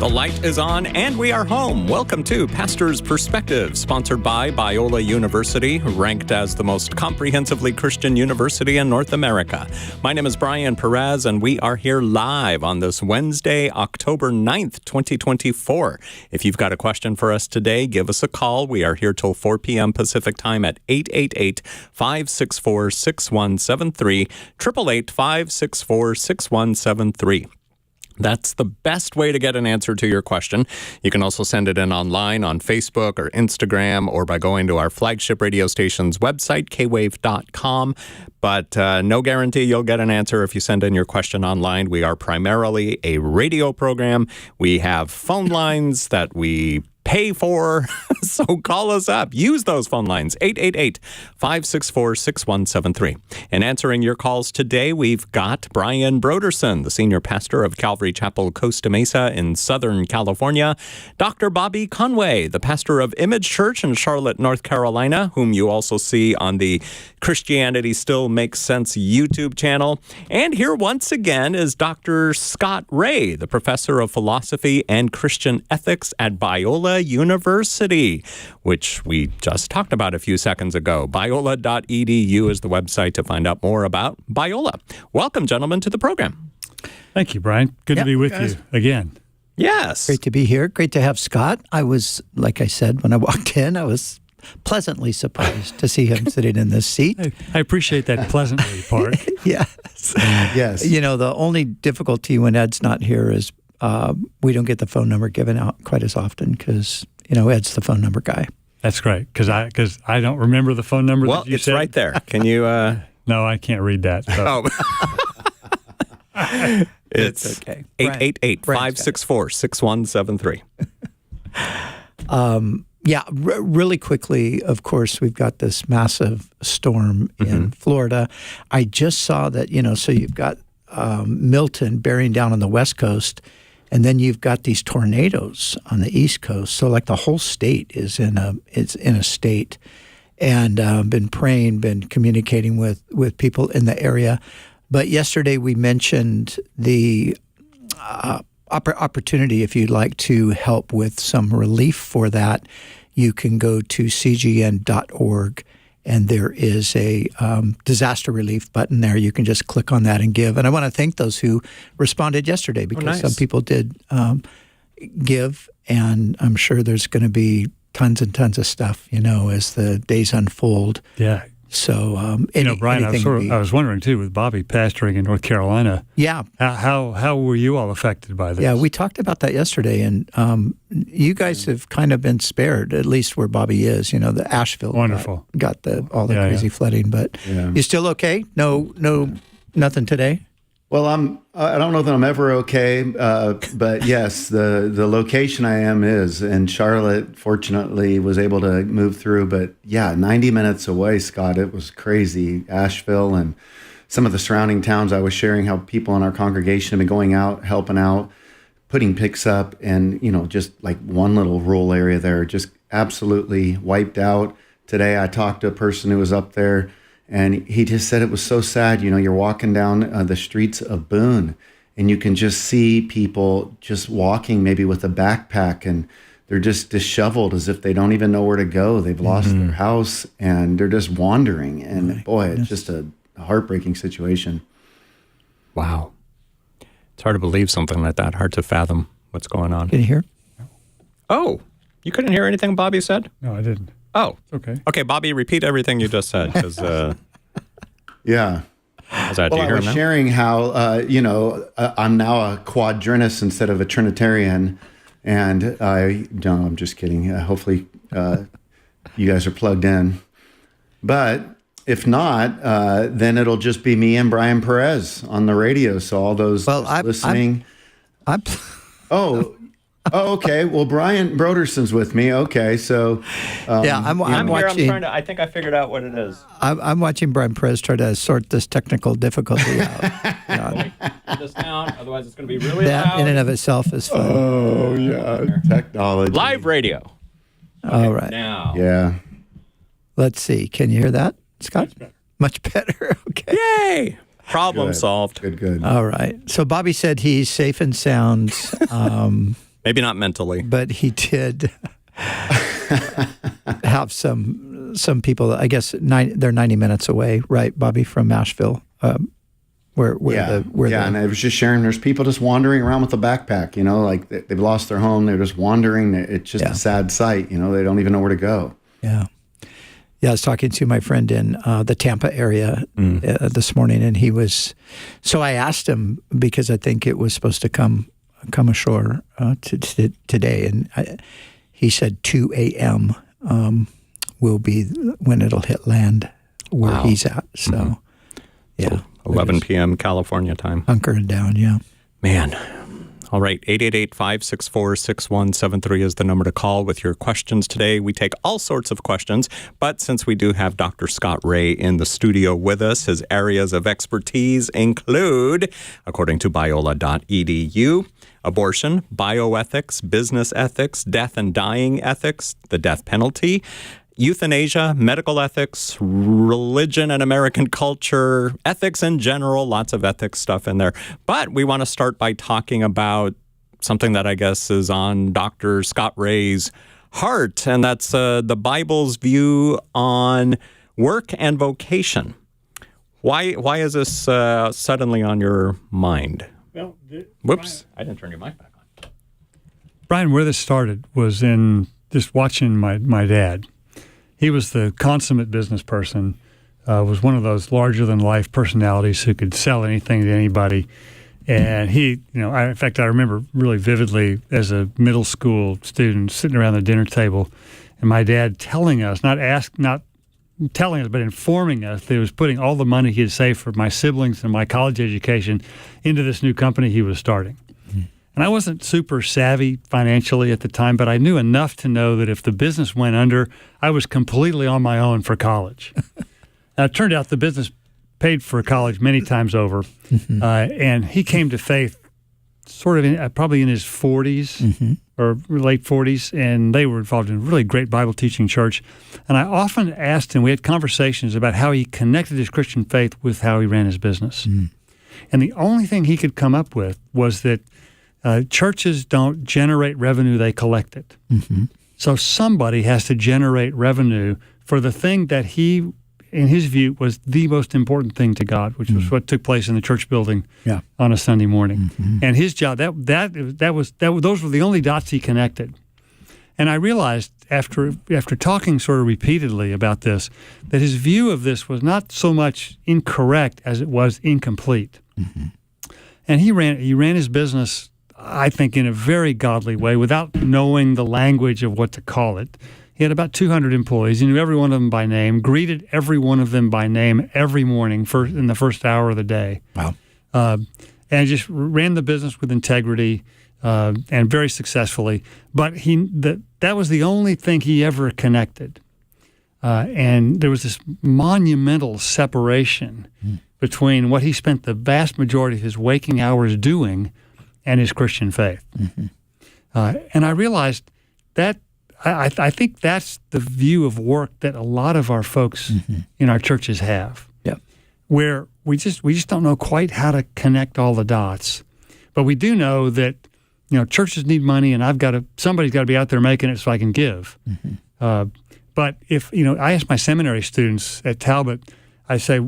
The light is on and we are home. Welcome to Pastor's Perspective, sponsored by Biola University, ranked as the most comprehensively Christian university in North America. My name is Brian Perez, and we are here live on this Wednesday, October 9th, 2024. If you've got a question for us today, give us a call. We are here till 4 p.m. Pacific time at 888-564-6173, 888-564-6173. That's the best way to get an answer to your question. You can also send it in online on Facebook or Instagram, or by going to our flagship radio station's website, kwave.com. But no guarantee you'll get an answer if you send in your question online. We are primarily a radio program. We have phone lines that we pay for, so call us up. Use those phone lines, 888-564-6173. And answering your calls today, we've got Brian Broderson, the senior pastor of Calvary Chapel, Costa Mesa in Southern California, Dr. Bobby Conway, the pastor of Image Church in Charlotte, North Carolina, whom you also see on the Christianity Still Makes Sense YouTube channel. And here once again is Dr. Scott Ray, the professor of philosophy and Christian ethics at Biola University, which we just talked about a few seconds ago. Biola.edu is the website to find out more about Biola. Welcome, gentlemen, to the program. Thank you, Brian. Good to be with you again. Yes. Great to be here. Great to have Scott. I was, like I said, when I walked in, I was pleasantly surprised to see him sitting in this seat. I appreciate that pleasantly part. Yes. Yes. You know, the only difficulty when Ed's not here is we don't get the phone number given out quite as often because, you know, Ed's the phone number guy. That's great, because I don't remember the phone number that you said. Well, it's right there. Can you... No, I can't read that. So. Oh. It's okay. 888-564-6173. Yeah, really quickly, of course, we've got this massive storm in Florida. I just saw that, you know, so you've got Milton bearing down on the West Coast, and then you've got these tornadoes on the East Coast. So like the whole state is in a state, and been praying, been communicating with people in the area. But yesterday we mentioned the opportunity, if you'd like to help with some relief for that. You can go to cgn.org, and there is a disaster relief button there. You can just click on that and give. And I want to thank those who responded yesterday, because some people did give, and I'm sure there's going to be tons and tons of stuff, you know, as the days unfold. Yeah. So, Brian, I was wondering too, with Bobby pastoring in North Carolina. Yeah. How were you all affected by this? Yeah, we talked about that yesterday, and you guys have kind of been spared, at least where Bobby is. You know, the Asheville wonderful got all the crazy flooding, but you still okay? No, nothing today. Well, I don't know that I'm ever okay, but yes, the location I am is, and Charlotte fortunately was able to move through, but yeah, 90 minutes away, Scott, it was crazy. Asheville and some of the surrounding towns, I was sharing how people in our congregation have been going out, helping out, putting picks up, and just like one little rural area there, just absolutely wiped out. Today, I talked to a person who was up there, and he just said it was so sad. You're walking down the streets of Boone, and you can just see people just walking maybe with a backpack, and they're just disheveled as if they don't even know where to go. They've lost their house, and they're just wandering. And boy, it's just a heartbreaking situation. Wow. It's hard to believe something like that. Hard to fathom what's going on. Can you hear? Oh, you couldn't hear anything Bobby said? No, I didn't. Oh, Okay. Okay, Bobby, repeat everything you just said. 'Cause, Yeah. is that, do you I hear was him now? sharing how, I'm now a quadrinist instead of a Trinitarian. And no, I'm just kidding. Hopefully you guys are plugged in. But if not, then it'll just be me and Brian Perez on the radio. So all those listening. Oh, okay. Well, Brian Broderson's with me. Okay, so I'm watching. here. I think I figured out what it is. I'm watching Brian Perez try to sort this technical difficulty out. Put this down, otherwise it's going to be really That loud. in and of itself is fun. Oh yeah, technology. Live radio. All right. Now. Yeah. Let's see. Can you hear that, Scott? Much better. Okay. Yay! Problem Good. solved. Good. All right. So Bobby said he's safe and sound, Maybe not mentally. but he did have some people. I guess they're 90 minutes away, right, Bobby, from Asheville, where and I was just sharing. There's people just wandering around with a backpack. Like they've lost their home. They're just wandering. It's just a sad sight. They don't even know where to go. Yeah. Yeah, I was talking to my friend in the Tampa area this morning, and he was. So I asked him because I think it was supposed to come ashore today, and he said 2 a.m. Will be when it'll hit land where he's at. So, So 11 p.m. California time. Hunkering down, yeah. Man. All right, 888-564-6173 is the number to call with your questions today. We take all sorts of questions, but since we do have Dr. Scott Ray in the studio with us, his areas of expertise include, according to biola.edu, abortion, bioethics, business ethics, death and dying ethics, the death penalty, euthanasia, medical ethics, religion and American culture, ethics in general, lots of ethics stuff in there. But we want to start by talking about something that I guess is on Dr. Scott Ray's heart, and that's the Bible's view on work and vocation. Why is this suddenly on your mind? Well, Whoops, I didn't turn your mic back on. Brian, where this started was in just watching my dad. He was the consummate business person, was one of those larger-than-life personalities who could sell anything to anybody. And he, in fact, I remember really vividly as a middle school student sitting around the dinner table, and my dad telling us, not telling us, but informing us that he was putting all the money he had saved for my siblings and my college education into this new company he was starting. And I wasn't super savvy financially at the time, but I knew enough to know that if the business went under, I was completely on my own for college. Now, it turned out the business paid for college many times over, and he came to faith sort of probably in his 40s or late 40s, and they were involved in a really great Bible teaching church. And I often asked him, we had conversations about how he connected his Christian faith with how he ran his business. And the only thing he could come up with was that churches don't generate revenue, they collect it. So somebody has to generate revenue for the thing that he, in his view, was the most important thing to God, which was what took place in the church building on a Sunday morning. And his job, those were the only dots he connected. And I realized after talking sort of repeatedly about this, that his view of this was not so much incorrect as it was incomplete. And he ran his business, I think, in a very godly way without knowing the language of what to call it. He had about 200 employees. He knew every one of them by name, greeted every one of them by name every morning in the first hour of the day. Wow. And just ran the business with integrity and very successfully. But that was the only thing he ever connected. And there was this monumental separation between what he spent the vast majority of his waking hours doing and his Christian faith. And I realized that I think that's the view of work that a lot of our folks in our churches have, where we just don't know quite how to connect all the dots. But we do know that churches need money, and somebody's got to be out there making it so I can give. But if I ask my seminary students at Talbot, I say,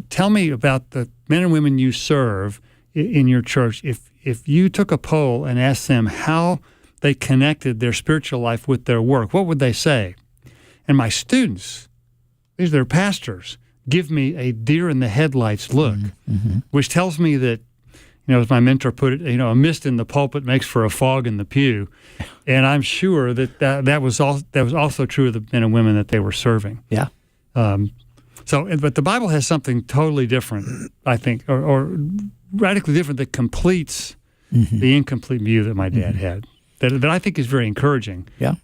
tell me about the men and women you serve in your church. If you took a poll and asked them how they connected their spiritual life with their work, what would they say? And my students, these are pastors, give me a deer in the headlights look, which tells me that, as my mentor put it, a mist in the pulpit makes for a fog in the pew. And I'm sure that was also true of the men and women that they were serving. Yeah. But the Bible has something totally different, I think, or radically different that completes the incomplete view that my dad had, that I think is very encouraging. Yeah.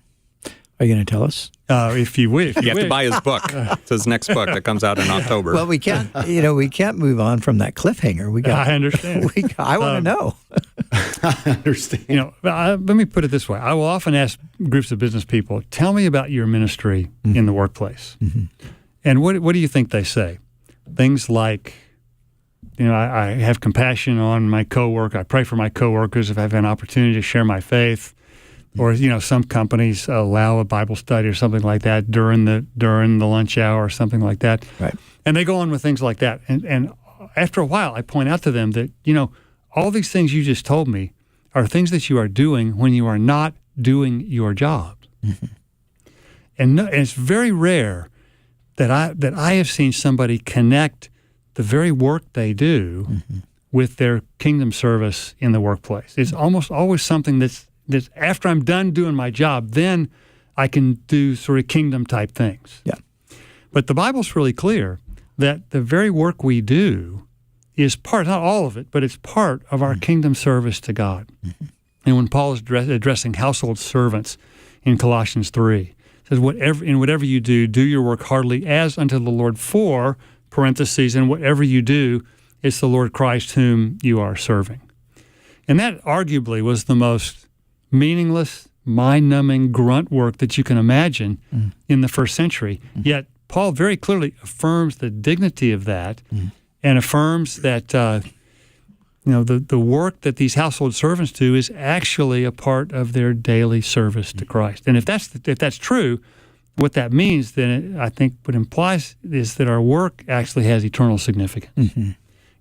Are you going to tell us? If you wish. You have to buy his book. It's his next book that comes out in October. Well, we can't move on from that cliffhanger. I understand. I want to know. I understand. Let me put it this way. I will often ask groups of business people, tell me about your ministry in the workplace. And what do you think they say? Things like, I have compassion on my coworker. I pray for my coworkers if I have an opportunity to share my faith. Or some companies allow a Bible study or something like that during the lunch hour or something like that. Right. And they go on with things like that. And after a while, I point out to them that all these things you just told me are things that you are doing when you are not doing your job. And it's very rare that I have seen somebody connect the very work they do with their kingdom service in the workplace. It's almost always something that's after I'm done doing my job, then I can do sort of kingdom-type things. Yeah. But the Bible's really clear that the very work we do is part, not all of it, but it's part of our kingdom service to God. And when Paul is addressing household servants in Colossians 3, it says, whatever you do, do your work heartily as unto the Lord for, parentheses, and whatever you do, it's the Lord Christ whom you are serving. And that arguably was the most meaningless, mind-numbing grunt work that you can imagine in the first century. Yet Paul very clearly affirms the dignity of that and affirms that the work that these household servants do is actually a part of their daily service to Christ. And if that's true, what that means then I think what implies is that our work actually has eternal significance.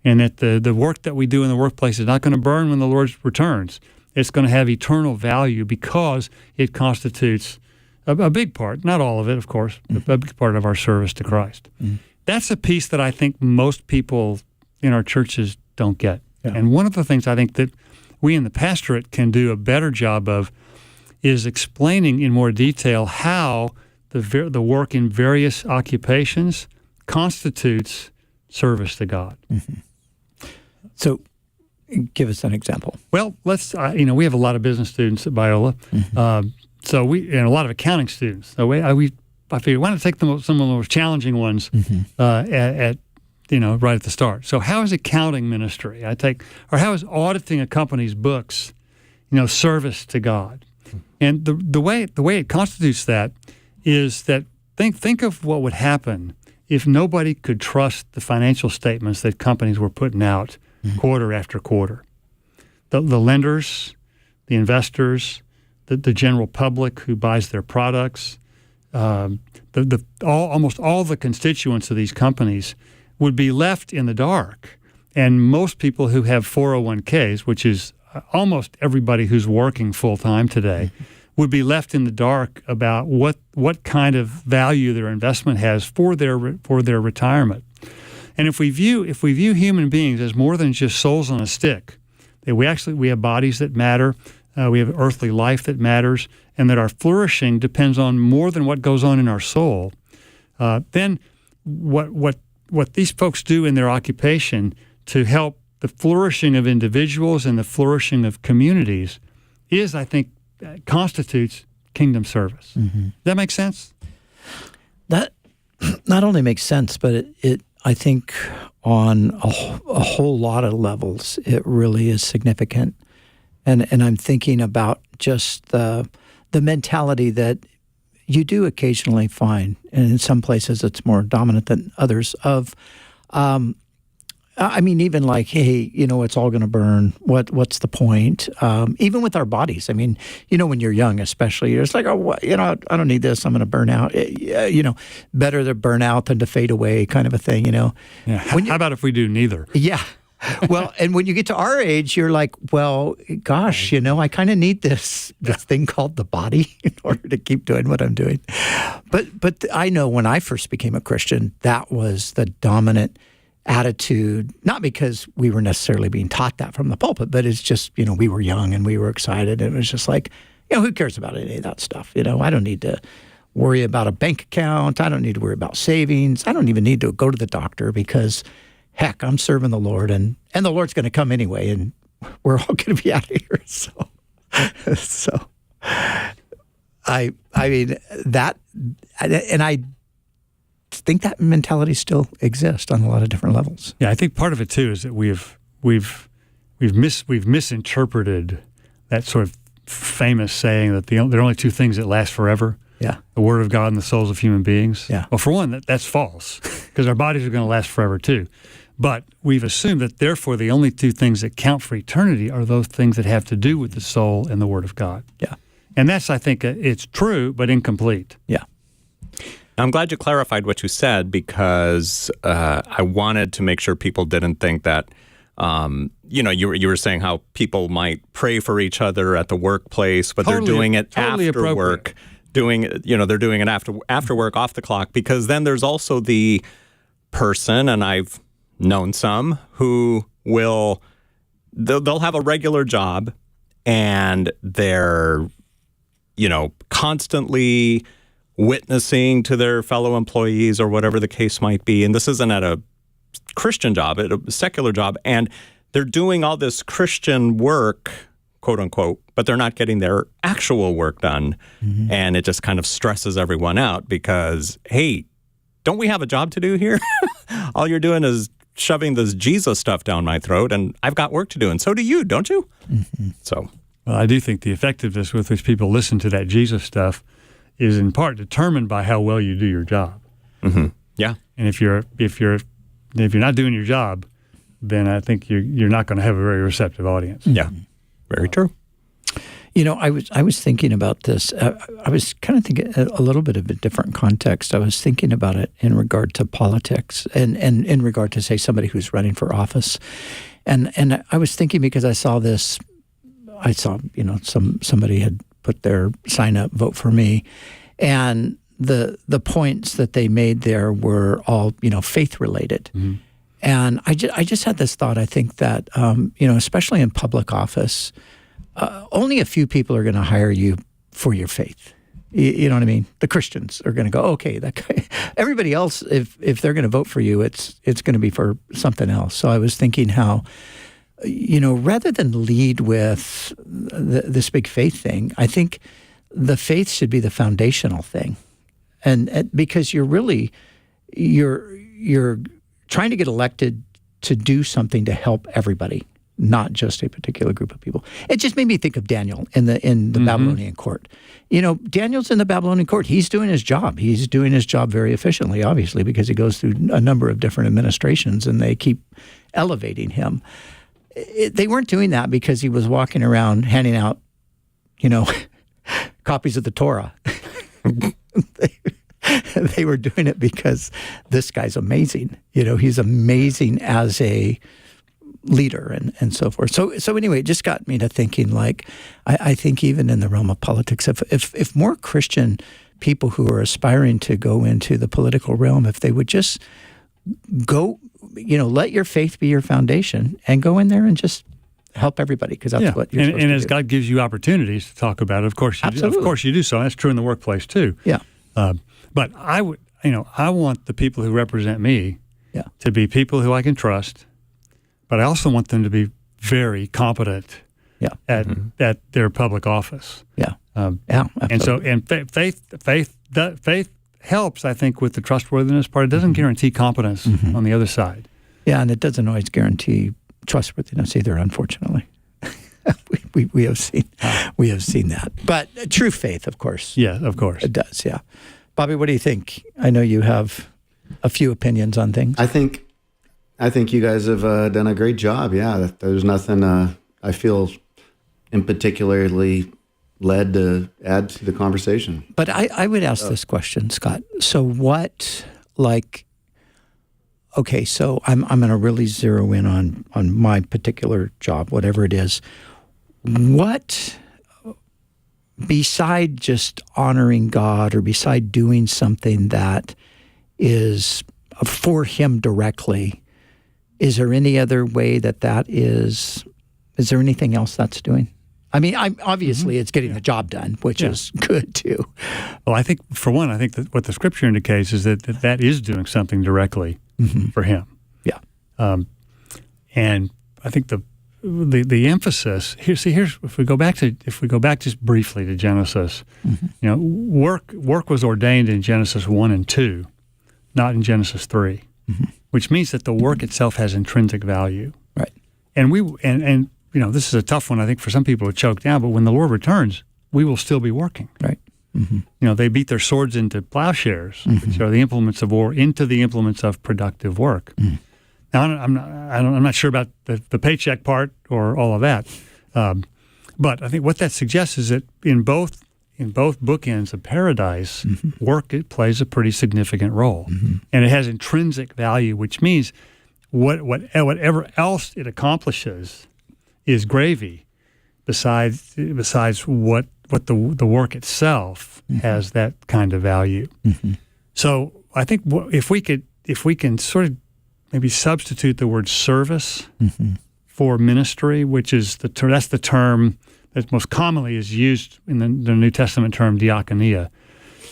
And that the work that we do in the workplace is not going to burn when the Lord returns. It's going to have eternal value because it constitutes a big part, not all of it, of course, but a big part of our service to Christ. That's a piece that I think most people in our churches don't get. Yeah. And one of the things I think that we in the pastorate can do a better job of is explaining in more detail how the work in various occupations constitutes service to God. So give us an example. Well, let's, we have a lot of business students at Biola, and a lot of accounting students. So I figured, why not take some of the most challenging ones right at the start. So how is accounting ministry? How is auditing a company's books, service to God? And the way it constitutes that is that think of what would happen if nobody could trust the financial statements that companies were putting out quarter after quarter. The lenders, the investors, the general public who buys their products, almost all the constituents of these companies would be left in the dark. And most people who have 401ks, which is almost everybody who's working full-time today, would be left in the dark about what kind of value their investment has for their retirement. And if we view human beings as more than just souls on a stick, that we have bodies that matter, we have earthly life that matters, and that our flourishing depends on more than what goes on in our soul, then what these folks do in their occupation to help the flourishing of individuals and the flourishing of communities is, I think, constitutes kingdom service. Does that make sense? That not only makes sense, but it I think on a whole lot of levels, it really is significant. And I'm thinking about just the mentality that you do occasionally find, and in some places it's more dominant than others, of, even like, hey, it's all going to burn. What's the point? Even with our bodies. I mean, when you're young especially, you're just like, oh, I don't need this. I'm going to burn out. Better to burn out than to fade away kind of a thing, Yeah. How about if we do neither? Yeah. Well, and when you get to our age, you're like, well, gosh, I kind of need this thing called the body in order to keep doing what I'm doing. But I know when I first became a Christian, that was the dominant attitude, not because we were necessarily being taught that from the pulpit, but it's just, we were young and we were excited. And it was just like, who cares about any of that stuff? I don't need to worry about a bank account. I don't need to worry about savings. I don't even need to go to the doctor because, heck, I'm serving the Lord and the Lord's going to come anyway, and we're all going to be out of here. So I mean that, and I think that mentality still exists on a lot of different levels. Yeah, I think part of it too is that we've misinterpreted that sort of famous saying that there are only two things that last forever. Yeah. The Word of God and the souls of human beings. Yeah. Well, for one, that's false, because our bodies are going to last forever too. But we've assumed that therefore the only two things that count for eternity are those things that have to do with the soul and the Word of God. Yeah. And that's, I think, it's true but incomplete. Yeah. I'm glad you clarified what you said, because I wanted to make sure people didn't think that, you were saying how people might pray for each other at the workplace, but they're doing it after work. They're doing it after work, off the clock, because then there's also the person, and I've known some, who they'll have a regular job and they're, constantly witnessing to their fellow employees or whatever the case might be. And this isn't at a Christian job, at a secular job. And they're doing all this Christian work, quote unquote, but they're not getting their actual work done. Mm-hmm. And it just kind of stresses everyone out because, hey, don't we have a job to do here? All you're doing is shoving this Jesus stuff down my throat, and I've got work to do. And so do you, don't you? Mm-hmm. So, well, I do think the effectiveness with which people listen to that Jesus stuff is in part determined by how well you do your job. Mm-hmm. Yeah. And if you're not doing your job, then I think you're not going to have a very receptive audience. Yeah. Very true. I was thinking about this. I was kind of thinking a little bit of a different context. I was thinking about it in regard to politics and in regard to, say, somebody who's running for office. And I was thinking, because I saw this, somebody had put their sign up, vote for me. And the points that they made there were all, faith related. Mm-hmm. And I just had this thought. I think that, especially in public office, only a few people are going to hire you for your faith. You know what I mean? The Christians are going to go, okay, that guy. Everybody else, if they're going to vote for you, it's going to be for something else. So I was thinking how, rather than lead with this big faith thing, I think the faith should be the foundational thing, and because you're trying to get elected to do something to help everybody, not just a particular group of people. It just made me think of Daniel in the mm-hmm. Babylonian court. Daniel's in the Babylonian court. He's doing his job. He's doing his job very efficiently, obviously, because he goes through a number of different administrations and they keep elevating him. They weren't doing that because he was walking around handing out, copies of the Torah. They were doing it because this guy's amazing. He's amazing as a leader and so forth. So anyway, it just got me to thinking, like, I think even in the realm of politics, if more Christian people who are aspiring to go into the political realm, if they would just go, let your faith be your foundation and go in there and just help everybody, because that's what you're supposed to do. And as God gives you opportunities to talk about it, of course you do so. And that's true in the workplace too. Yeah. But I want the people who represent me to be people who I can trust, but I also want them to be very competent at their public office. Yeah. And so, faith helps, I think, with the trustworthiness part. It doesn't guarantee competence on the other side. Yeah, and it doesn't always guarantee trustworthiness either, unfortunately. we have seen that. But true faith, of course. Yeah, of course. It does, yeah. Bobby, what do you think? I know you have a few opinions on things. I think you guys have done a great job. Yeah, there's nothing I feel in particularly led to add to the conversation. But I would ask this question, Scott. So what, okay, so I'm going to really zero in on my particular job, whatever it is. What, beside just honoring God or beside doing something that is for Him directly, is there any other way that is there anything else that's doing? I mean, obviously it's getting the job done, which is good too. Well, I think, for one, that what the Scripture indicates is that is doing something directly for Him. Yeah. And I think the emphasis here's if we go back just briefly to Genesis, work was ordained in Genesis 1 and 2, not in Genesis 3, which means that the work itself has intrinsic value. Right. And this is a tough one, I think, for some people to choke down, but when the Lord returns, we will still be working. Right. They beat their swords into plowshares, which are the implements of war, into the implements of productive work. Now, I'm not sure about the paycheck part or all of that, but I think what that suggests is that in both bookends of paradise, work, it plays a pretty significant role, and it has intrinsic value, which means whatever else it accomplishes is gravy, besides what the work itself has that kind of value. So I think if we can sort of maybe substitute the word service for ministry, which is that's the term that most commonly is used in the New Testament term diakonia,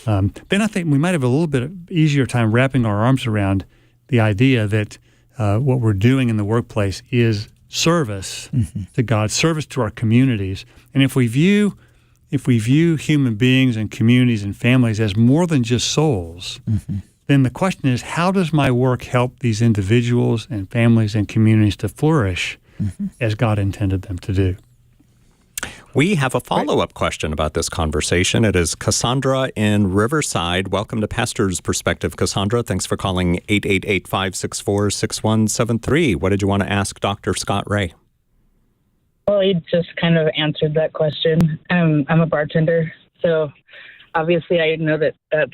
then I think we might have a little bit easier time wrapping our arms around the idea that what we're doing in the workplace is service to God, service to our communities. And if we view human beings and communities and families as more than just souls, then the question is, how does my work help these individuals and families and communities to flourish as God intended them to do? We have a follow-up question about this conversation. It is Cassandra in Riverside. Welcome to Pastor's Perspective, Cassandra. Thanks for calling 888-564-6173. What did you want to ask Dr. Scott Ray? Well, he just kind of answered that question. I'm a bartender, so obviously I know that that's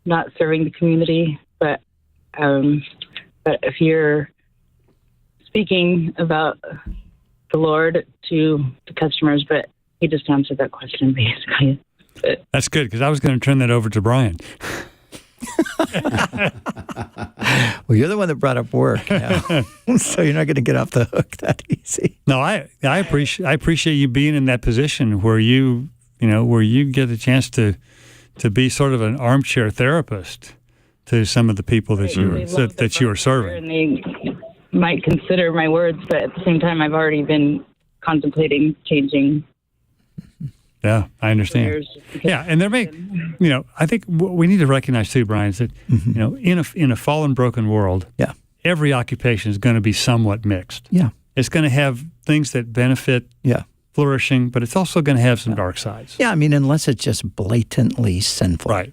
not serving the community, but if you're speaking about the Lord to the customers, but he just answered that question basically. But that's good, because I was going to turn that over to Brian. Well, you're the one that brought up work now, so you're not going to get off the hook that easy. No, I appreciate you being in that position where you get a chance to be sort of an armchair therapist to some of the people that you are serving. And they might consider my words, but at the same time, I've already been contemplating changing. Yeah, I understand. Yeah, and there may, I think what we need to recognize too, Brian, is that in a fallen, broken world, every occupation is going to be somewhat mixed. Yeah, it's going to have things that benefit flourishing, but it's also going to have some dark sides. Yeah, I mean, unless it's just blatantly sinful, right?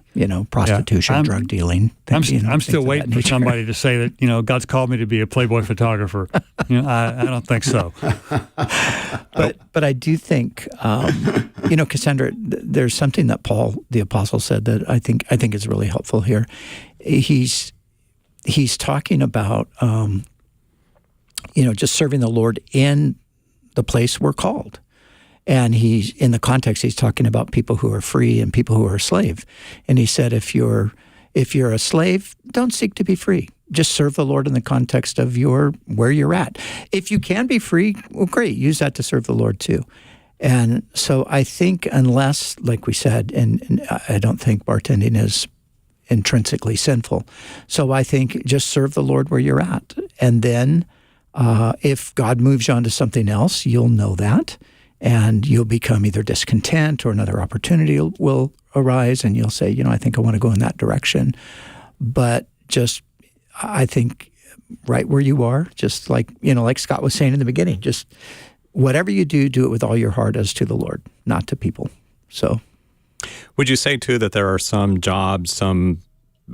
Prostitution, drug dealing. I'm still waiting for somebody to say that God's called me to be a Playboy photographer. I don't think so. But I do think, Cassandra, there's something that Paul the Apostle said that I think is really helpful here. He's talking about just serving the Lord in the place we're called. And he's in the context, he's talking about people who are free and people who are a slave. And he said, if you're a slave, don't seek to be free. Just serve the Lord in the context of where you're at. If you can be free, well, great. Use that to serve the Lord too. And so I think unless, like we said, and I don't think bartending is intrinsically sinful. So I think just serve the Lord where you're at. And then if God moves you on to something else, you'll know that. and you'll become either discontent or another opportunity will arise, and you'll say, I think I want to go in that direction. But just, I think, right where you are, just like Scott was saying in the beginning, just whatever you do, do it with all your heart as to the Lord, not to people. So, would you say too that there are some jobs, some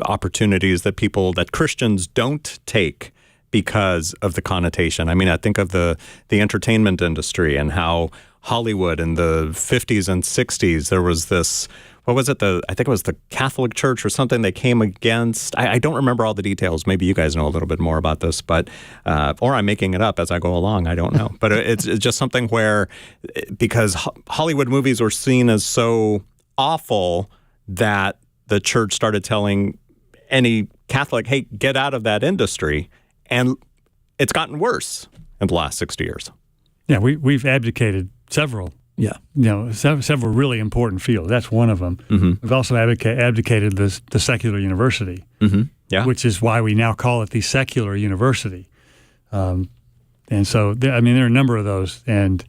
opportunities that Christians don't take because of the connotation? I mean, I think of the entertainment industry and how Hollywood in the 50s and 60s, there was this, what was it? I think it was the Catholic Church or something they came against. I don't remember all the details. Maybe you guys know a little bit more about this, but or I'm making it up as I go along. I don't know. But it's just something where, because Hollywood movies were seen as so awful that the church started telling any Catholic, hey, get out of that industry. And it's gotten worse in the last 60 years. Yeah, we've abdicated several. Yeah, several really important fields. That's one of them. Mm-hmm. We've also abdicated the secular university, yeah, which is why we now call it the secular university. And so, there are a number of those. And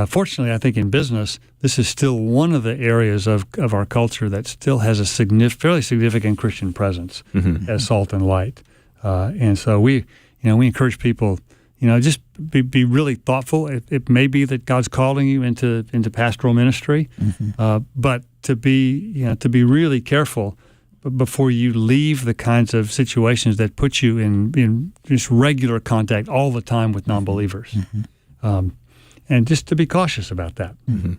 fortunately, I think in business, this is still one of the areas of our culture that still has a fairly significant Christian presence as salt and light. And so we encourage people, just be really thoughtful. It may be that God's calling you into pastoral ministry, but to be really careful before you leave the kinds of situations that put you in just regular contact all the time with non-believers. And just to be cautious about that. Mm-hmm.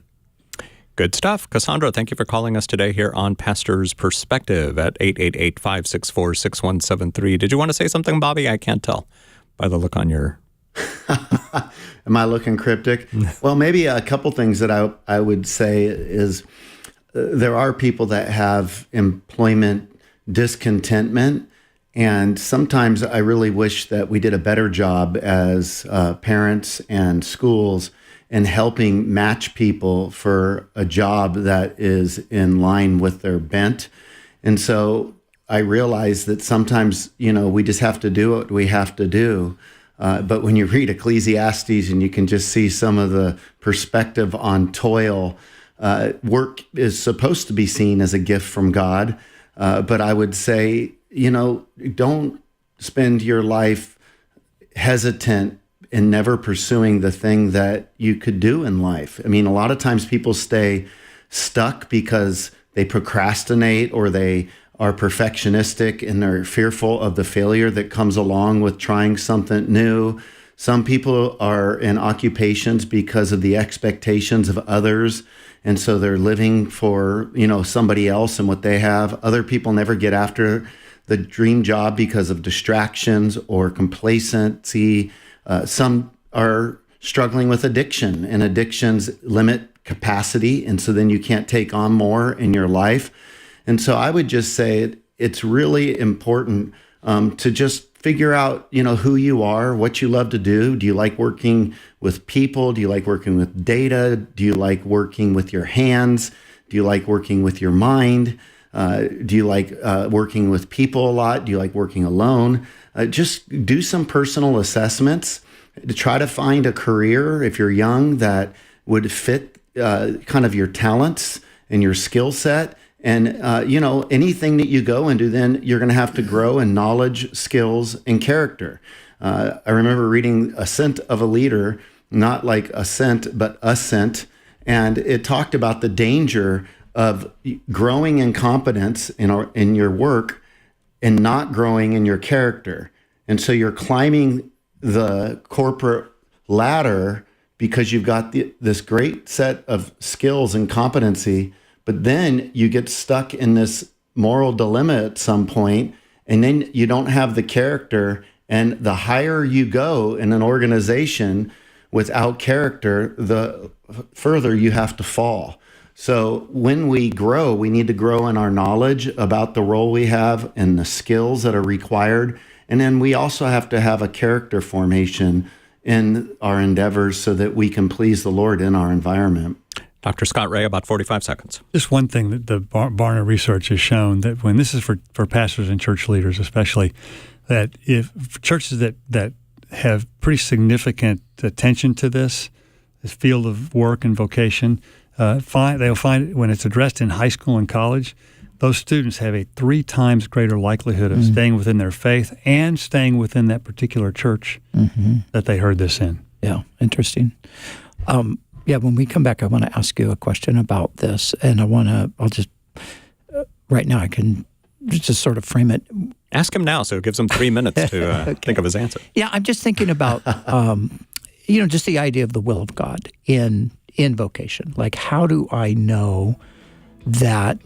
Good stuff. Cassandra, thank you for calling us today here on Pastor's Perspective at 888-564-6173. Did you want to say something, Bobby? I can't tell by the look on your... Am I looking cryptic? Well, maybe a couple things that I would say is there are people that have employment discontentment, and sometimes I really wish that we did a better job as parents and schools in helping match people for a job that is in line with their bent. And so I realize that sometimes, we just have to do what we have to do. But when you read Ecclesiastes and you can just see some of the perspective on toil, work is supposed to be seen as a gift from God. But I would say, don't spend your life hesitant and never pursuing the thing that you could do in life. I mean, a lot of times people stay stuck because they procrastinate or they are perfectionistic and they're fearful of the failure that comes along with trying something new. Some people are in occupations because of the expectations of others, and so they're living for, somebody else and what they have. Other people never get after the dream job because of distractions or complacency. Some are struggling with addiction, and addictions limit capacity, and so then you can't take on more in your life. And so I would just say it's really important to just figure out, who you are, what you love to do. Do you like working with people? Do you like working with data? Do you like working with your hands? Do you like working with your mind? Do you like working with people a lot? Do you like working alone? Just do some personal assessments to try to find a career, if you're young, that would fit kind of your talents and your skill set. And, anything that you go into, then you're going to have to grow in knowledge, skills, and character. I remember reading Ascent of a Leader, not like ascent, but ascent. And it talked about the danger of growing in competence in your work and not growing in your character. And so you're climbing the corporate ladder because you've got this great set of skills and competency, but then you get stuck in this moral dilemma at some point, and then you don't have the character. And the higher you go in an organization without character, the further you have to fall. So when we grow, we need to grow in our knowledge about the role we have and the skills that are required. And then we also have to have a character formation in our endeavors so that we can please the Lord in our environment. Dr. Scott Ray, about 45 seconds. Just one thing that the Barna research has shown, that when this is for pastors and church leaders especially, that if churches that have pretty significant attention to this, this field of work and vocation, they'll find when it's addressed in high school and college, those students have a 3 times greater likelihood of staying within their faith and staying within that particular church that they heard this in. Yeah, interesting. When we come back, I want to ask you a question about this, and right now I can just sort of frame it. Ask him now, so it gives him 3 minutes to think of his answer. Yeah, I'm just thinking about, just the idea of the will of God in vocation. Like, how do I know that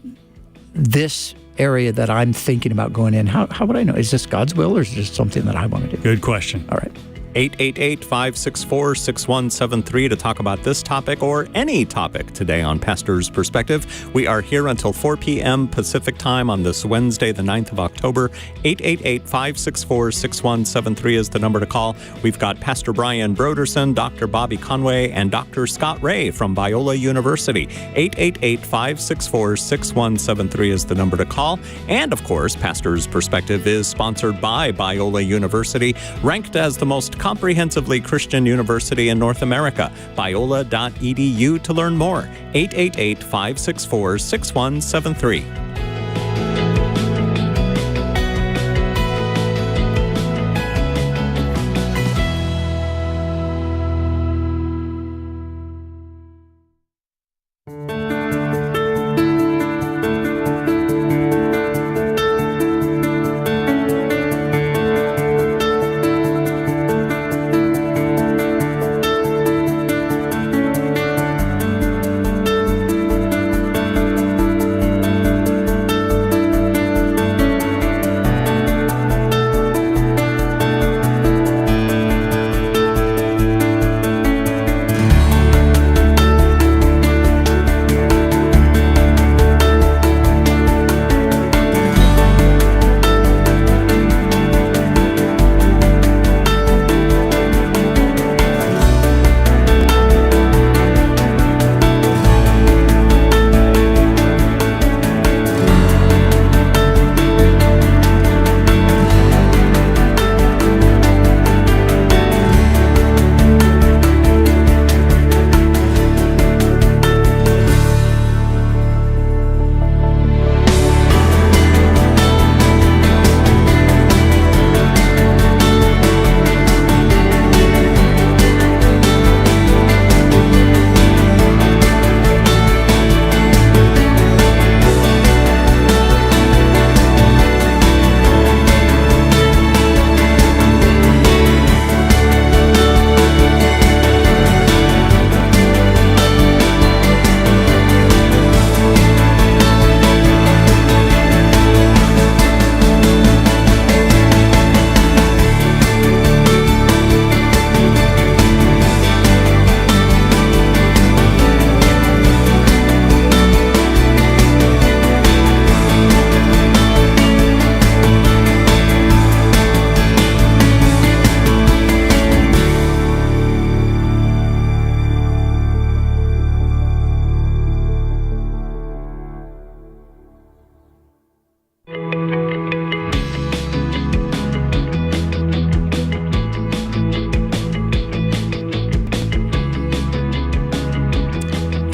this area that I'm thinking about going in, how would I know? Is this God's will, or is it just something that I want to do? Good question. All right. 888-564-6173 to talk about this topic or any topic today on Pastor's Perspective. We are here until 4 p.m. Pacific time on this Wednesday, the 9th of October. 888-564-6173 is the number to call. We've got Pastor Brian Broderson, Dr. Bobby Conway, and Dr. Scott Ray from Biola University. 888-564-6173 is the number to call. And, of course, Pastor's Perspective is sponsored by Biola University, ranked as the most comprehensively Christian university in North America. Biola.edu to learn more. 888-564-6173.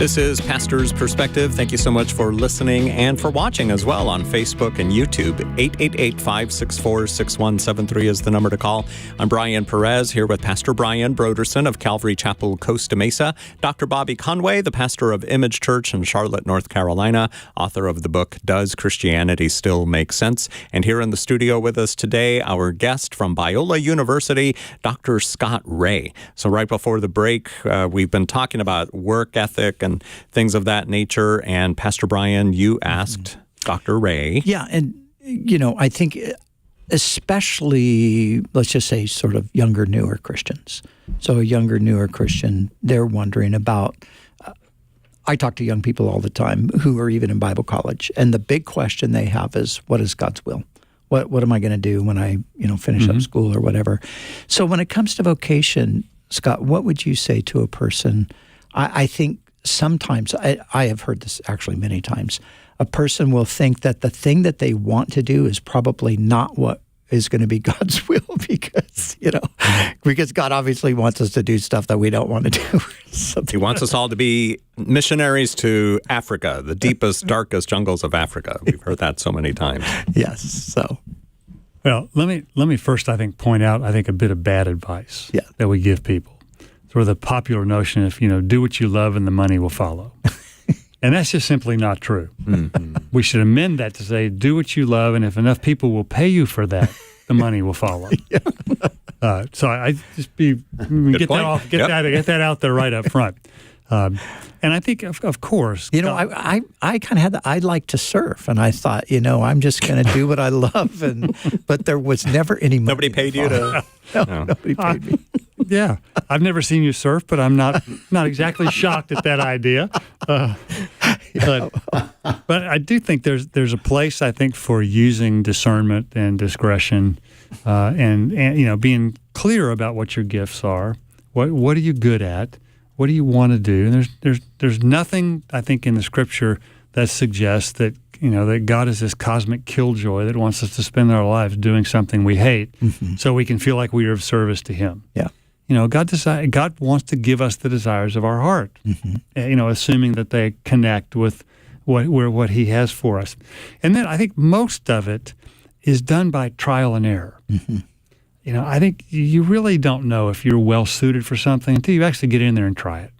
This is Pastor's Perspective. Thank you so much for listening and for watching as well on Facebook and YouTube. 888-564-6173 is the number to call. I'm Brian Perez here with Pastor Brian Broderson of Calvary Chapel, Costa Mesa, Dr. Bobby Conway, the pastor of Image Church in Charlotte, North Carolina, author of the book, Does Christianity Still Make Sense? And here in the studio with us today, our guest from Biola University, Dr. Scott Ray. So right before the break, we've been talking about work ethic and things of that nature. And Pastor Brian, you asked Dr. Ray. Yeah, and, I think especially, let's just say, sort of younger, newer Christians. So a younger, newer Christian, they're wondering about, I talk to young people all the time who are even in Bible college, and the big question they have is, what is God's will? What am I going to do when I, finish up school or whatever? So when it comes to vocation, Scott, what would you say to a person? I think sometimes, I have heard this actually many times, a person will think that the thing that they want to do is probably not what is going to be God's will because God obviously wants us to do stuff that we don't want to do. He wants us all to be missionaries to Africa, the deepest, darkest jungles of Africa. We've heard that so many times. Yes. So, well, let me first, I think, point out, a bit of bad advice that we give people. Sort of the popular notion of, do what you love and the money will follow. And that's just simply not true. Mm-hmm. We should amend that to say, do what you love, and if enough people will pay you for that, the money will follow. So I just get that out there right up front. And I think, of course, I kind of had I'd like to surf, and I thought, I'm just going to do what I love, but there was never any money. Nobody paid you to. No, nobody paid me. Yeah, I've never seen you surf, but I'm not exactly shocked at that idea. But I do think there's a place, I think, for using discernment and discretion, and being clear about what your gifts are. What are you good at? What do you want to do? And there's nothing, I think, in the Scripture that suggests that that God is this cosmic killjoy that wants us to spend our lives doing something we hate, so we can feel like we are of service to Him. Yeah. God wants to give us the desires of our heart, assuming that they connect with what He has for us. And then I think most of it is done by trial and error. Mm-hmm. I think you really don't know if you're well suited for something until you actually get in there and try it.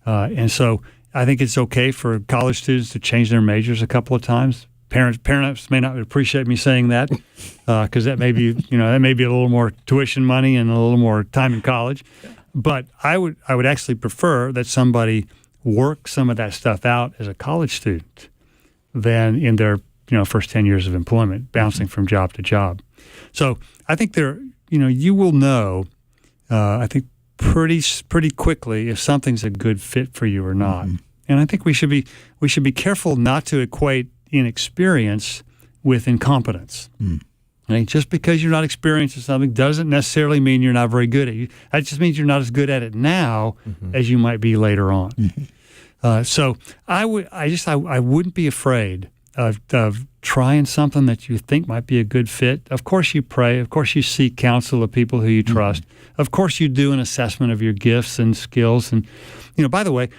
Yeah. And so I think it's okay for college students to change their majors a couple of times. Parents may not appreciate me saying that because that may be a little more tuition money and a little more time in college. But I would actually prefer that somebody work some of that stuff out as a college student than in their first 10 years of employment, bouncing from job to job. So I think you will know, I think pretty quickly if something's a good fit for you or not. Mm-hmm. And I think we should be careful not to equate inexperience with incompetence. Just because you're not experienced in something doesn't necessarily mean you're not very good at it. That just means you're not as good at it now as you might be later on. So I wouldn't be afraid of trying something that you think might be a good fit. Of course you pray. Of course you seek counsel of people who you trust. Of course you do an assessment of your gifts and skills. And by the way,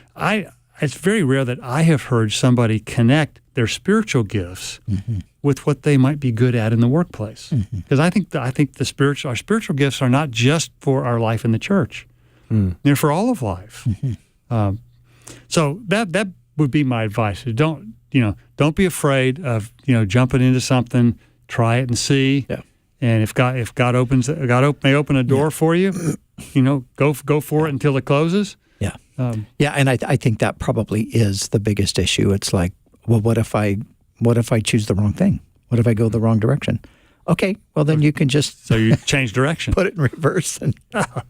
it's very rare that I have heard somebody connect their spiritual gifts with what they might be good at in the workplace. Because I think our spiritual gifts are not just for our life in the church; they're for all of life. So that would be my advice: don't be afraid of jumping into something. Try it and see. Yeah. And if God may open a door for you, go for it until it closes. Yeah. And I think that probably is the biggest issue. It's like, well, what if I choose the wrong thing? What if I go the wrong direction? Okay, well then you can just so you change direction, put it in reverse, and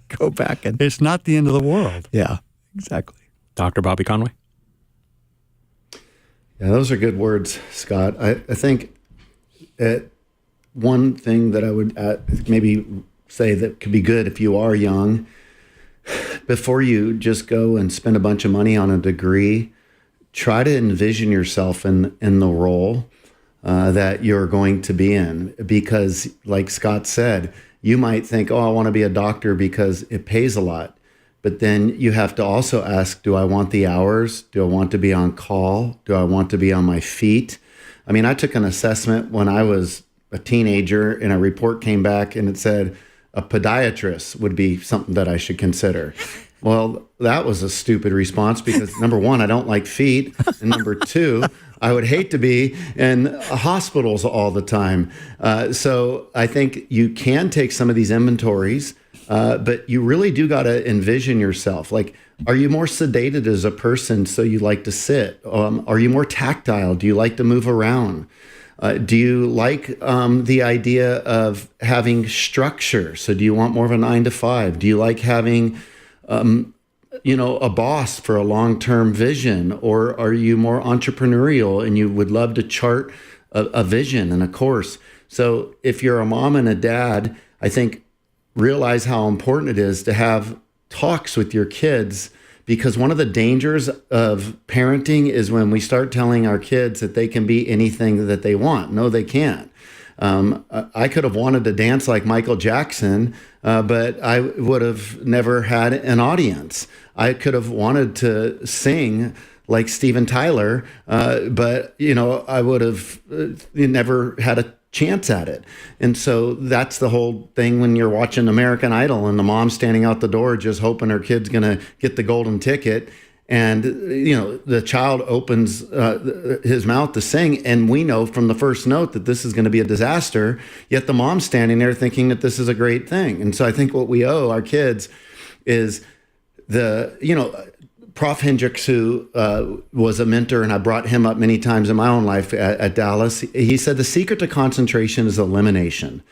go back. And it's not the end of the world. Yeah, exactly. Dr. Bobby Conway. Yeah, those are good words, Scott. I think one thing that I would maybe say that could be good if you are young, before you just go and spend a bunch of money on a degree, try to envision yourself in the role that you're going to be in. Because like Scott said, you might think, I want to be a doctor because it pays a lot. But then you have to also ask, do I want the hours? Do I want to be on call? Do I want to be on my feet? I mean, I took an assessment when I was a teenager, and a report came back and it said a podiatrist would be something that I should consider. Well, that was a stupid response because number one, I don't like feet. And number two, I would hate to be in hospitals all the time. So I think you can take some of these inventories, but you really do got to envision yourself. Like, are you more sedated as a person so you like to sit? Are you more tactile? Do you like to move around? Do you like the idea of having structure? So do you want more of a 9 to 5? Do you like having, a boss for a long-term vision? Or are you more entrepreneurial and you would love to chart a vision and a course? So if you're a mom and a dad, I think realize how important it is to have talks with your kids, because one of the dangers of parenting is when we start telling our kids that they can be anything that they want. No, they can't. I could have wanted to dance like Michael Jackson, but I would have never had an audience. I could have wanted to sing like Steven Tyler, but I would have never had a chance at it. And so that's the whole thing when you're watching American Idol and the mom's standing out the door just hoping her kid's going to get the golden ticket. And, the child opens his mouth to sing, and we know from the first note that this is going to be a disaster, yet the mom's standing there thinking that this is a great thing. And so I think what we owe our kids is Prof. Hendricks, who was a mentor, and I brought him up many times in my own life at Dallas, he said the secret to concentration is elimination.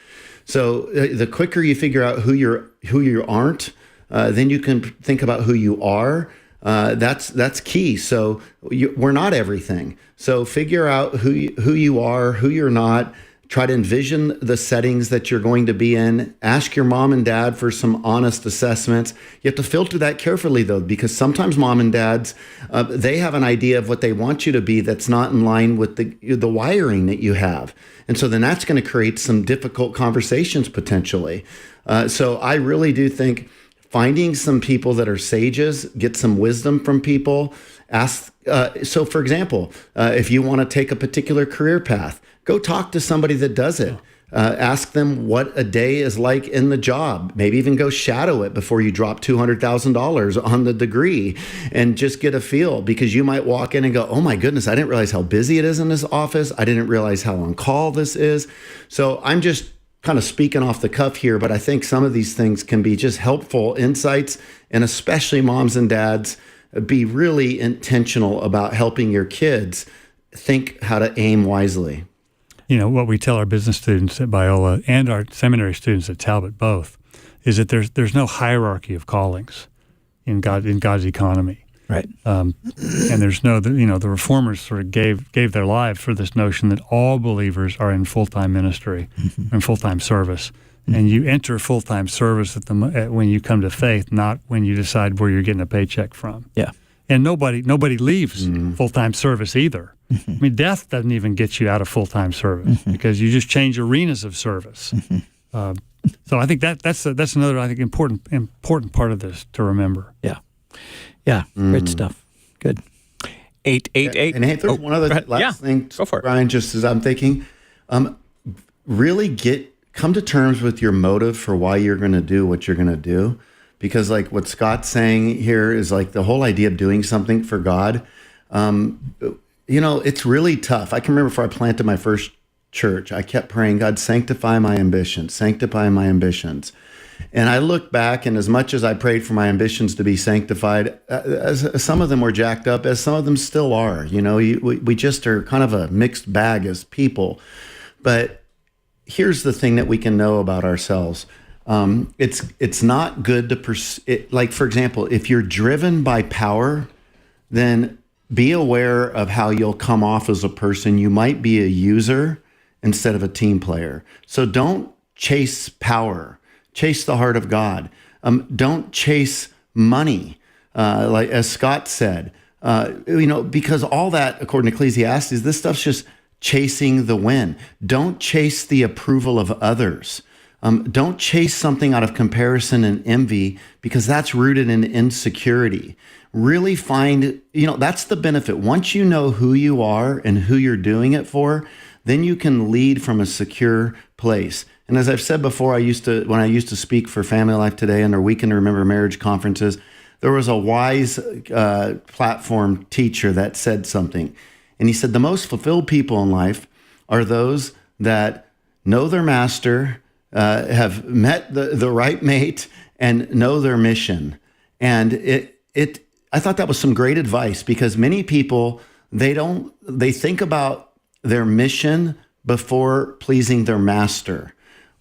So the quicker you figure out who you aren't, then you can think about who you are. That's key. So we're not everything. So figure out who you are, who you're not. Try to envision the settings that you're going to be in. Ask your mom and dad for some honest assessments. You have to filter that carefully, though, because sometimes mom and dads, they have an idea of what they want you to be that's not in line with the wiring that you have. And so then that's going to create some difficult conversations potentially. So I really do think finding some people that are sages, get some wisdom from people. Ask. So, for example, if you want to take a particular career path, go talk to somebody that does it. Ask them what a day is like in the job. Maybe even go shadow it before you drop $200,000 on the degree and just get a feel, because you might walk in and go, oh my goodness, I didn't realize how busy it is in this office. I didn't realize how on call this is. So I'm just kind of speaking off the cuff here, but I think some of these things can be just helpful insights, and especially moms and dads, be really intentional about helping your kids think how to aim wisely. What we tell our business students at Biola and our seminary students at Talbot both is that there's no hierarchy of callings in God's economy. Right. And there's no, the reformers sort of gave their lives for this notion that all believers are in full-time ministry and full-time service. And you enter full-time service when you come to faith, not when you decide where you're getting a paycheck from. Yeah. And nobody leaves full-time service either. I mean, death doesn't even get you out of full-time service because you just change arenas of service. So I think that's another, I think, important part of this to remember. Yeah, great stuff. Good. 888. And hey, there's one other last thing, go for it. Brian, just as I'm thinking, really come to terms with your motive for why you're going to do what you're going to do. Because like what Scott's saying here is like the whole idea of doing something for God. It's really tough. I can remember before I planted my first church, I kept praying, God, sanctify my ambitions, sanctify my ambitions. And I look back, and as much as I prayed for my ambitions to be sanctified, as some of them were jacked up, as some of them still are. We just are kind of a mixed bag as people. But here's the thing that we can know about ourselves. It's not good to like, for example, if you're driven by power, then be aware of how you'll come off as a person. You might be a user instead of a team player. So don't chase power. Chase the heart of God. Don't chase money, like as Scott said. Because all that, according to Ecclesiastes, this stuff's just chasing the wind. Don't chase the approval of others. Don't chase something out of comparison and envy, because that's rooted in insecurity. Really find, that's the benefit. Once you know who you are and who you're doing it for, then you can lead from a secure place. And as I've said before, when I used to speak for Family Life Today and their Weekend to Remember Marriage conferences, there was a wise platform teacher that said something. And he said, the most fulfilled people in life are those that know their master, have met the right mate, and know their mission. And I thought that was some great advice, because many people, they think about their mission before pleasing their master.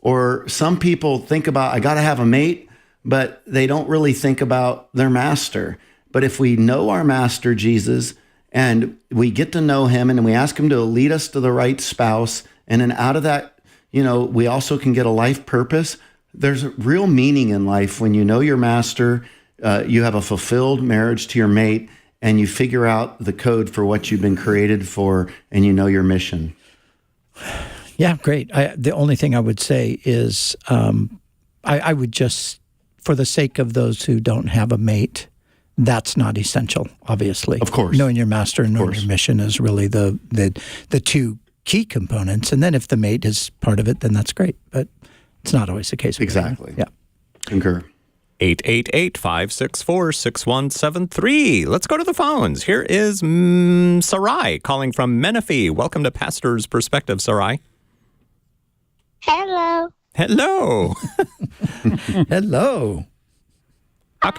Or some people think about, I got to have a mate, but they don't really think about their master. But if we know our master, Jesus, and we get to know him, and we ask him to lead us to the right spouse, and then out of that, we also can get a life purpose. There's real meaning in life when you know your master, you have a fulfilled marriage to your mate, and you figure out the code for what you've been created for, and you know your mission. Yeah, great. The only thing I would say is I would just, for the sake of those who don't have a mate, that's not essential, obviously. Of course. Knowing your master and knowing your mission is really the two key components. And then if the mate is part of it, then that's great. But it's not always the case. Exactly. Yeah. Concur. 888-564-6173. Let's go to the phones. Here is Sarai calling from Menifee. Welcome to Pastor's Perspective, Sarai. Hello. Hello. Hello. I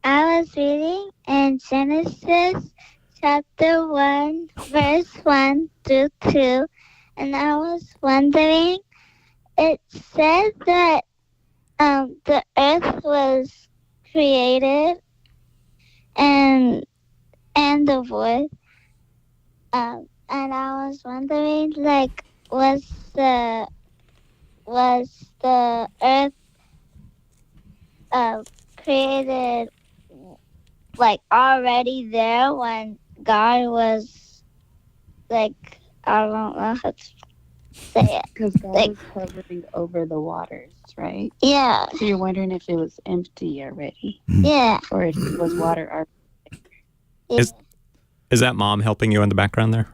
was reading in Genesis chapter 1, verse 1 through 2, and I was wondering, it said that the earth was created and the wood, and I was wondering, like, was the earth created like already there when God was like, I don't know how to say it. Because God was hovering over the waters, right? Yeah. So you're wondering if it was empty already, Yeah. or if it was water already. Is that Mom helping you in the background there?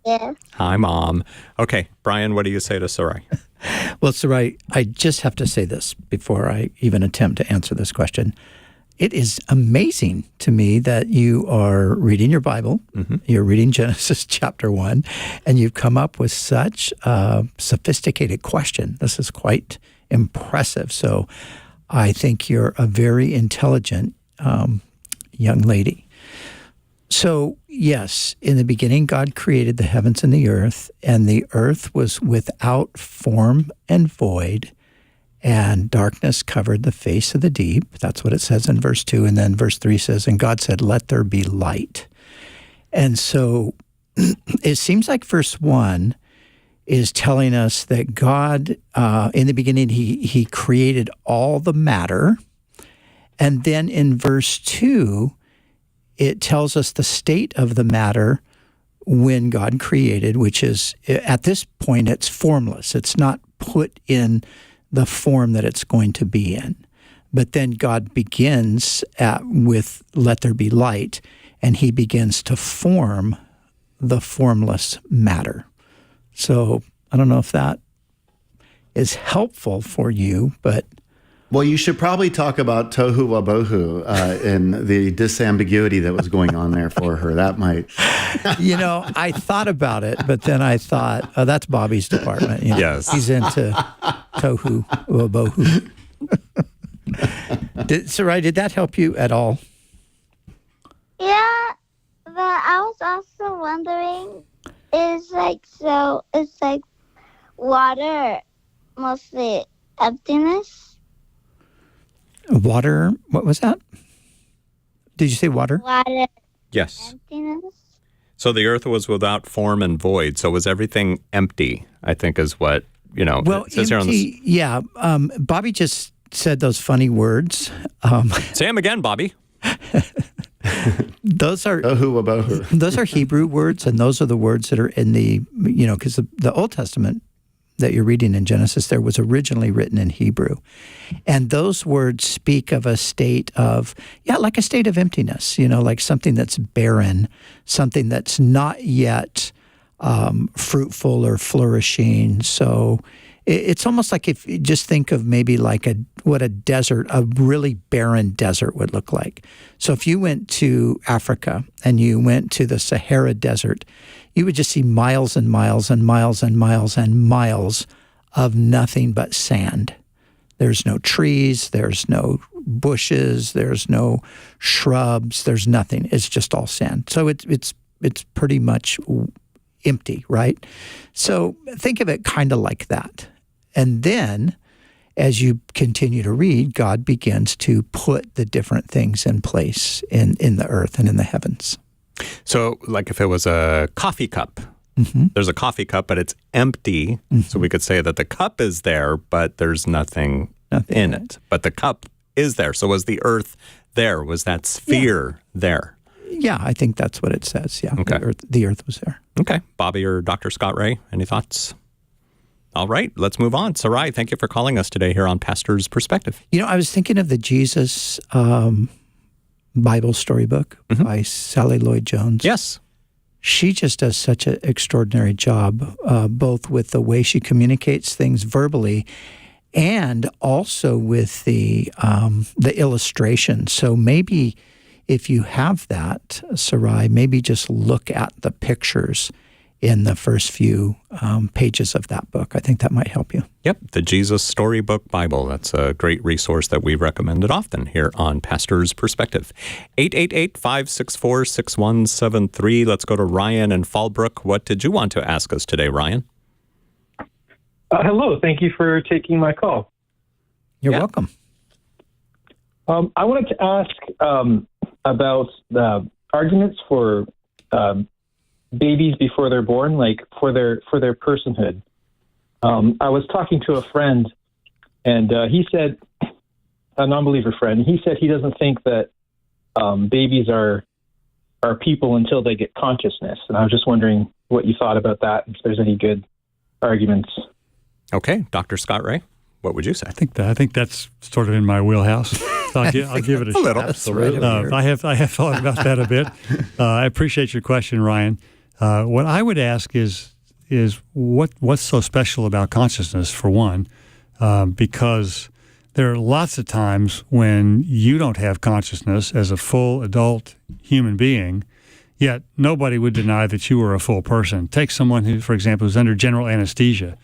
Yeah. Hi, Mom. Okay, Brian, what do you say to Sarai? Well, Sarai, I just have to say this before I even attempt to answer this question. It is amazing to me that you are reading your Bible, you're reading Genesis chapter 1, and you've come up with such a sophisticated question. This is quite impressive. So I think you're a very intelligent young lady. So, yes, in the beginning, God created the heavens and the earth was without form and void, and darkness covered the face of the deep. That's what it says in verse 2. And then verse 3 says, and God said, let there be light. And so it seems like verse 1 is telling us that God, in the beginning, he created all the matter. And then in verse 2, it tells us the state of the matter when God created, which is, at this point, it's formless. It's not put in the form that it's going to be in. But then God begins with let there be light, and he begins to form the formless matter. So I don't know if that is helpful for you, but... Well, you should probably talk about tohu wabohu and the disambiguity that was going on there for her. That might... I thought about it, but then I thought, oh, that's Bobby's department. Yes. He's into tohu wabohu. Sarai, did that help you at all? Yeah, but I was also wondering, it's like water mostly emptiness? Water, what was that? Did you say water? Water Yes. emptiness? So the earth was without form and void. So was everything empty, I think is what, Well, it says here on the... yeah. Bobby just said those funny words. Say them again, Bobby. Those are tohu wabohu. those are Hebrew words, and those are the words that are in the, because the Old Testament that you're reading in Genesis there was originally written in Hebrew. And those words speak of a state of, like a state of emptiness, like something that's barren, something that's not yet fruitful or flourishing. So it's almost like if you just think of maybe like what a really barren desert would look like. So if you went to Africa and you went to the Sahara Desert, you would just see miles and miles and miles and miles and miles of nothing but sand. There's no trees, there's no bushes, there's no shrubs, there's nothing. It's just all sand. So it's pretty much empty, right? So think of it kind of like that. And then as you continue to read, God begins to put the different things in place in the earth and in the heavens. So like if it was a coffee cup, there's a coffee cup, but it's empty. So we could say that the cup is there, but there's nothing in right. it. But the cup is there. So was the earth there? Was that sphere there? Yeah, I think that's what it says. Yeah, Okay. the earth was there. Okay. Bobby or Dr. Scott Ray, any thoughts? All right, let's move on. Sarai, thank you for calling us today here on Pastor's Perspective. I was thinking of the Jesus Bible storybook by Sally Lloyd Jones. Yes. She just does such an extraordinary job, both with the way she communicates things verbally and also with the illustration. So maybe if you have that, Sarai, maybe just look at the pictures in the first few pages of that book. I think that might help you. Yep, the Jesus Storybook Bible. That's a great resource that we recommended often here on Pastor's Perspective. 888-564-6173. Let's go to Ryan in Fallbrook. What did you want to ask us today, Ryan? Hello. Thank you for taking my call. You're welcome. I wanted to ask about the arguments for babies before they're born, like for their personhood. I was talking to a friend, and he said, a non-believer friend, he said he doesn't think that babies are people until they get consciousness. And I was just wondering what you thought about that, if there's any good arguments. Okay, Dr. Scott Ray, what would you say? I think that's sort of in my wheelhouse. So I'll give it a little. shot. Absolutely. I have thought about that a bit. I appreciate your question, Ryan. What I would ask is what's so special about consciousness, for one, because there are lots of times when you don't have consciousness as a full adult human being, yet nobody would deny that you are a full person. Take someone who, for example, is under general anesthesia.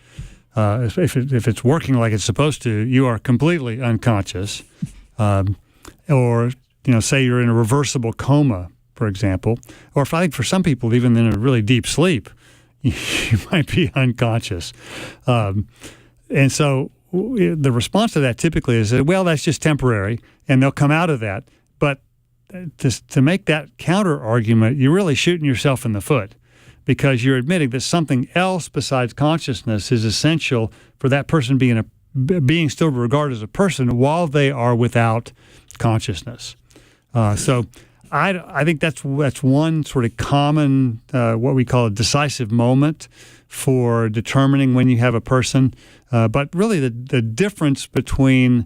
If it's working like it's supposed to, you are completely unconscious. Or say you're in a reversible coma, for example, or I think for some people, even in a really deep sleep, you might be unconscious. And so the response to that typically is that, well, that's just temporary, and they'll come out of that. But to make that counter argument, you're really shooting yourself in the foot, because you're admitting that something else besides consciousness is essential for that person being still regarded as a person while they are without consciousness. So I think that's one sort of common, what we call a decisive moment for determining when you have a person. But really the difference between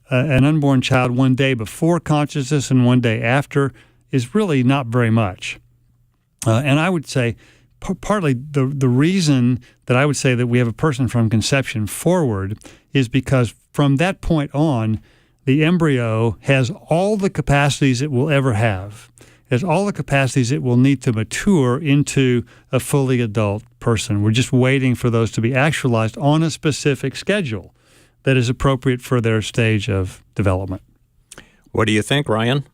an unborn child one day before consciousness and one day after is really not very much. And I would say partly the reason that I would say that we have a person from conception forward is because from that point on, the embryo has all the capacities it will ever have. It has all the capacities it will need to mature into a fully adult person. We're just waiting for those to be actualized on a specific schedule that is appropriate for their stage of development. What do you think, Ryan?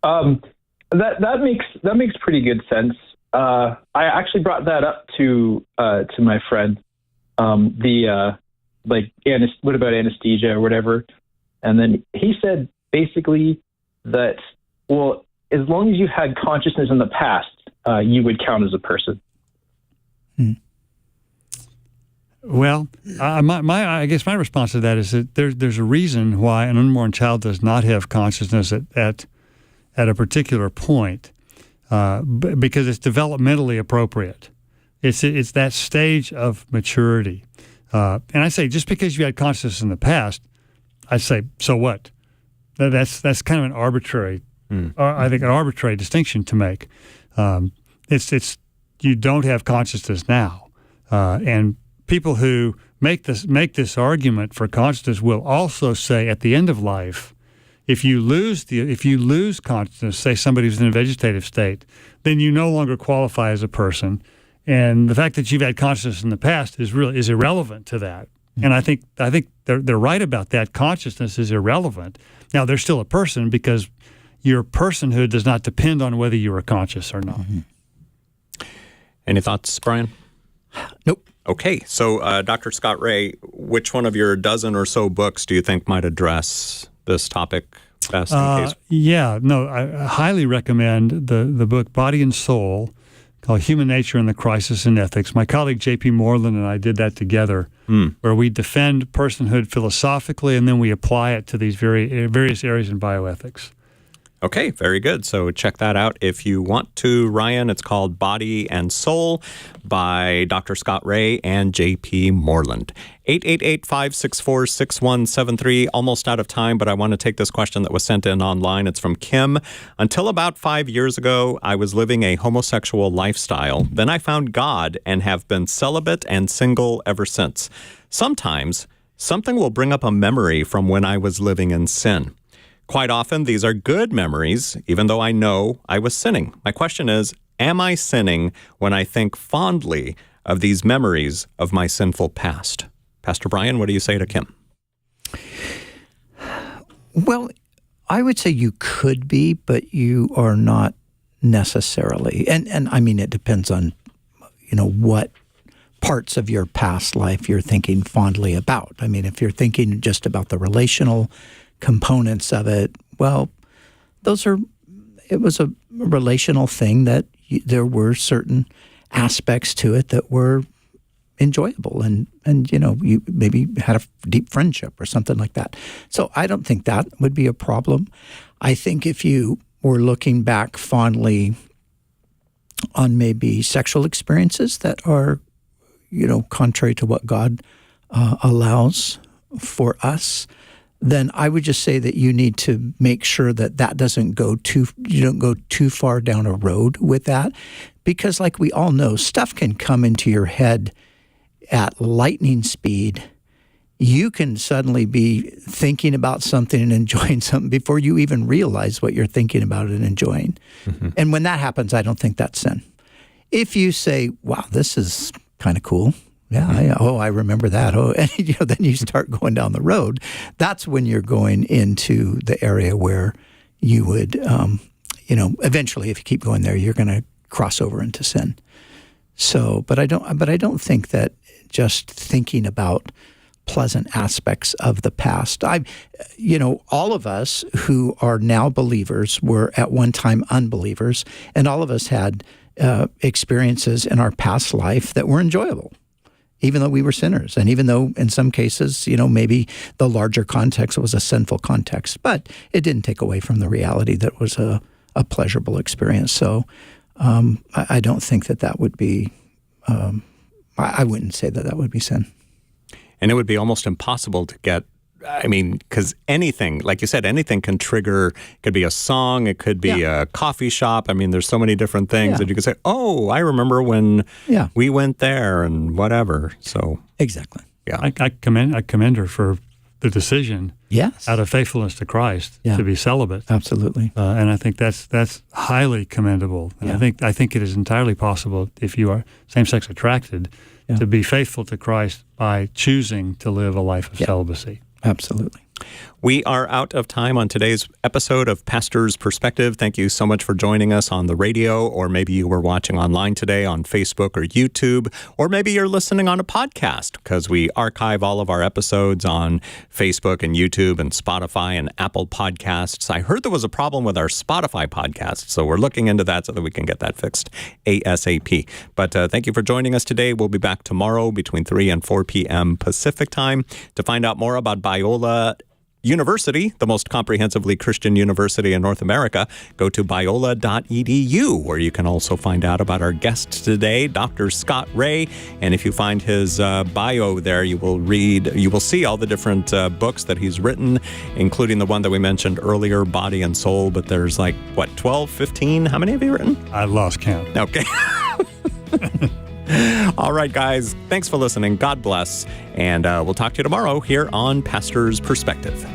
That makes pretty good sense. I actually brought that up to my friend. What about anesthesia or whatever? And then he said basically that, well, as long as you had consciousness in the past, you would count as a person. Well, I guess my response to that is that there's a reason why an unborn child does not have consciousness at a particular point, because it's developmentally appropriate. It's that stage of maturity. And I say, just because you had consciousness in the past, I say, so what? That's kind of an arbitrary, I think, an arbitrary distinction to make. It's you don't have consciousness now, and people who make this argument for consciousness will also say at the end of life, if you lose consciousness, say somebody who's in a vegetative state, then you no longer qualify as a person. And the fact that you've had consciousness in the past is irrelevant to that. And I think they're right about that. Consciousness is irrelevant. Now, they're still a person because your personhood does not depend on whether you are conscious or not. Mm-hmm. Any thoughts, Brian? Nope. Okay, so Dr. Scott Ray, which one of your dozen or so books do you think might address this topic best? I highly recommend the book Body and Soul, called Human Nature and the Crisis in Ethics. My colleague J.P. Moreland and I did that together, where we defend personhood philosophically and then we apply it to these various areas in bioethics. Okay, very good. So check that out if you want to, Ryan. It's called Body and Soul by Dr. Scott Ray and J.P. Moreland. 888-564-6173. Almost out of time, but I want to take this question that was sent in online. It's from Kim. Until about 5 years ago, I was living a homosexual lifestyle. Then I found God and have been celibate and single ever since. Sometimes something will bring up a memory from when I was living in sin. Quite often, these are good memories, even though I know I was sinning. My question is, am I sinning when I think fondly of these memories of my sinful past? Pastor Brian, what do you say to Kim? Well, I would say you could be, but you are not necessarily. And I mean, it depends on, what parts of your past life you're thinking fondly about. I mean, if you're thinking just about the relational components of it, well, it was a relational thing that there were certain aspects to it that were enjoyable and you maybe had a deep friendship or something like that. So I don't think that would be a problem. I think if you were looking back fondly on maybe sexual experiences that are, contrary to what God allows for us, then I would just say that you need to make sure that you don't go too far down a road with that. Because like we all know, stuff can come into your head at lightning speed. You can suddenly be thinking about something and enjoying something before you even realize what you're thinking about and enjoying. Mm-hmm. And when that happens, I don't think that's sin. If you say, wow, this is kind of cool. Yeah, I remember that. And then you start going down the road. That's when you're going into the area where you would, eventually, if you keep going there, you're going to cross over into sin. So, but I don't think that just thinking about pleasant aspects of the past. All of us who are now believers were at one time unbelievers, and all of us had experiences in our past life that were enjoyable, even though we were sinners. And even though in some cases, maybe the larger context was a sinful context, but it didn't take away from the reality that was a pleasurable experience. So I don't think that would be, I wouldn't say that would be sin. And it would be almost impossible to get, because anything, like you said, anything can trigger. It could be a song, it could be a coffee shop. There's so many different things that you could say, oh, I remember when we went there and whatever. So exactly. Yeah. I commend her for the decision out of faithfulness to Christ to be celibate. Absolutely. And I think that's highly commendable. And I think it is entirely possible, if you are same-sex attracted, to be faithful to Christ by choosing to live a life of celibacy. Absolutely. We are out of time on today's episode of Pastor's Perspective. Thank you so much for joining us on the radio, or maybe you were watching online today on Facebook or YouTube, or maybe you're listening on a podcast, because we archive all of our episodes on Facebook and YouTube and Spotify and Apple Podcasts. I heard there was a problem with our Spotify podcast, so we're looking into that so that we can get that fixed ASAP. But thank you for joining us today. We'll be back tomorrow between 3 and 4 p.m. Pacific time. To find out more about Biola University, the most comprehensively Christian university in North America, go to biola.edu, where you can also find out about our guest today, Dr. Scott Ray. And if you find his bio there, you will see all the different books that he's written, including the one that we mentioned earlier, Body and Soul. But there's 12, 15? How many have you written? I lost count. Okay. All right, guys. Thanks for listening. God bless. And we'll talk to you tomorrow here on Pastor's Perspective.